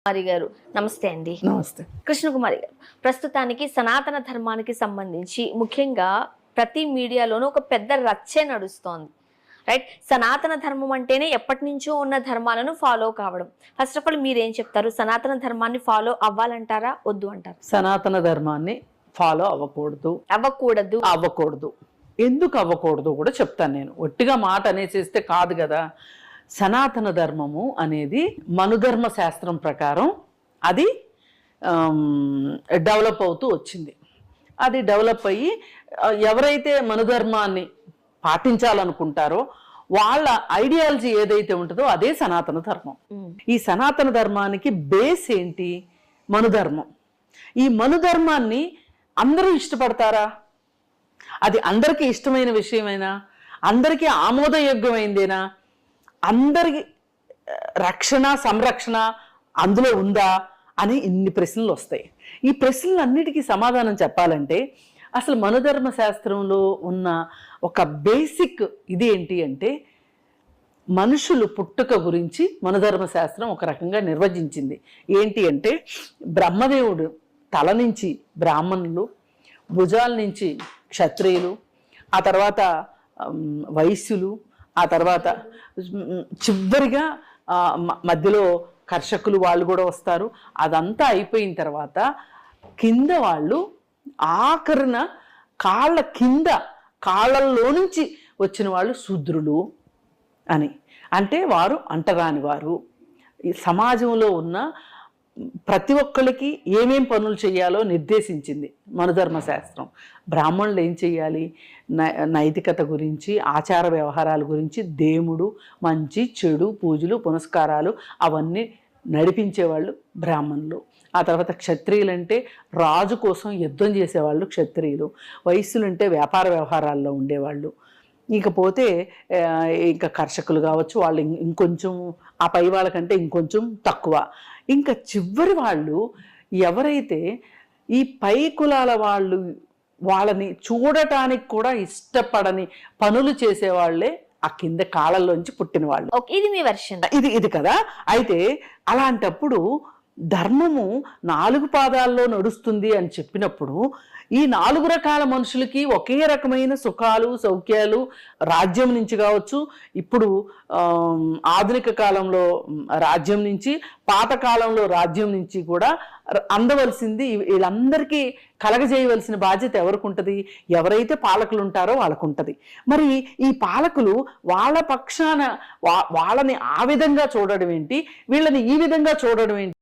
కుమారి గారు నమస్తే అండి. నమస్తే. కృష్ణకుమారి గారు, ప్రస్తుతానికి సనాతన ధర్మానికి సంబంధించి ముఖ్యంగా ప్రతి మీడియాలోనూ ఒక పెద్ద రచ్చే నడుస్తోంది. రైట్, సనాతన ధర్మం అంటేనే ఎప్పటి నుంచో ఉన్న ధర్మాలను ఫాలో కావడం. ఫస్ట్ ఆఫ్ ఆల్ మీరేం చెప్తారు? సనాతన ధర్మాన్ని ఫాలో అవ్వాలంటారా, వద్దు అంటారా? సనాతన ధర్మాన్ని ఫాలో అవ్వకూడదు. ఎందుకు అవ్వకూడదు కూడా చెప్తాను. నేను ఒట్టిగా మాట అనేసేస్తే కాదు కదా. సనాతన ధర్మము అనేది మనుధర్మ శాస్త్రం ప్రకారం అది డెవలప్ అవుతూ వచ్చింది. అది డెవలప్ అయ్యి ఎవరైతే మనుధర్మాన్ని పాటించాలనుకుంటారో వాళ్ళ ఐడియాలజీ ఏదైతే ఉంటుందో అదే సనాతన ధర్మం. ఈ సనాతన ధర్మానికి బేస్ ఏంటి? మనుధర్మం. ఈ మనుధర్మాన్ని అందరూ ఇష్టపడతారా? అది అందరికీ ఇష్టమైన విషయమైనా, అందరికీ ఆమోదయోగ్యమైందేనా, అందరికి రక్షణ సంరక్షణ అందులో ఉందా అని ఇన్ని ప్రశ్నలు వస్తాయి. ఈ ప్రశ్నలన్నిటికీ సమాధానం చెప్పాలంటే అసలు మనుధర్మ శాస్త్రంలో ఉన్న ఒక బేసిక్ ఇది ఏంటి అంటే, మనుషులు పుట్టుక గురించి మనుధర్మ శాస్త్రం ఒక రకంగా నిర్వచించింది. ఏంటి అంటే, బ్రహ్మదేవుడు తల నుంచి బ్రాహ్మణులు, భుజాల నుంచి క్షత్రియులు, ఆ తర్వాత వైశ్యులు, ఆ తర్వాత చివరిగా మధ్యలో కర్షకులు వాళ్ళు కూడా వస్తారు. అదంతా అయిపోయిన తర్వాత కింద వాళ్ళు ఆఖరిన కాళ్ళల్లో నుంచి వచ్చిన వాళ్ళు శూద్రులు అని. అంటే వారు అంటరాని వారు. ఈ సమాజంలో ఉన్న ప్రతి ఒక్కరికి ఏమేం పనులు చేయాలో నిర్దేశించింది మనుధర్మ శాస్త్రం. బ్రాహ్మణులు ఏం చేయాలి, నైతికత గురించి, ఆచార వ్యవహారాల గురించి, దేవుడు, మంచి చెడు, పూజలు పునస్కారాలు అవన్నీ నడిపించేవాళ్ళు బ్రాహ్మణులు. ఆ తర్వాత క్షత్రియులంటే రాజు కోసం యుద్ధం చేసేవాళ్ళు క్షత్రియులు. వైశ్యులంటే వ్యాపార వ్యవహారాల్లో ఉండేవాళ్ళు. ఇకపోతే ఇంకా కర్షకులు కావచ్చు, వాళ్ళు ఇంకొంచెం ఆ పై వాళ్ళకంటే ఇంకొంచెం తక్కువ. ఇంకా చివరి వాళ్ళు ఎవరైతే ఈ పై కులాల వాళ్ళు, వాళ్ళని చూడటానికి కూడా ఇష్టపడని పనులు చేసేవాళ్లే ఆ కింద కాళ్ళల్లోంచి పుట్టిన వాళ్ళు. ఇది మీ వర్షన్. ఇది కదా. అయితే అలాంటప్పుడు ధర్మము 4 పాదాల్లో నడుస్తుంది అని చెప్పినప్పుడు ఈ 4 రకాల మనుషులకి ఒకే రకమైన సుఖాలు సౌఖ్యాలు రాజ్యం నుంచి కావచ్చు, ఇప్పుడు ఆధునిక కాలంలో రాజ్యం నుంచి, పాత కాలంలో రాజ్యం నుంచి కూడా అందవలసింది వీళ్ళందరికీ కలగజేయవలసిన బాధ్యత ఎవరికి ఉంటుంది? ఎవరైతే పాలకులు ఉంటారో వాళ్ళకు ఉంటుంది. మరి ఈ పాలకులు వాళ్ళ పక్షాన వాళ్ళని ఆ విధంగా చూడడం ఏంటి, వీళ్ళని ఈ విధంగా చూడడం ఏంటి?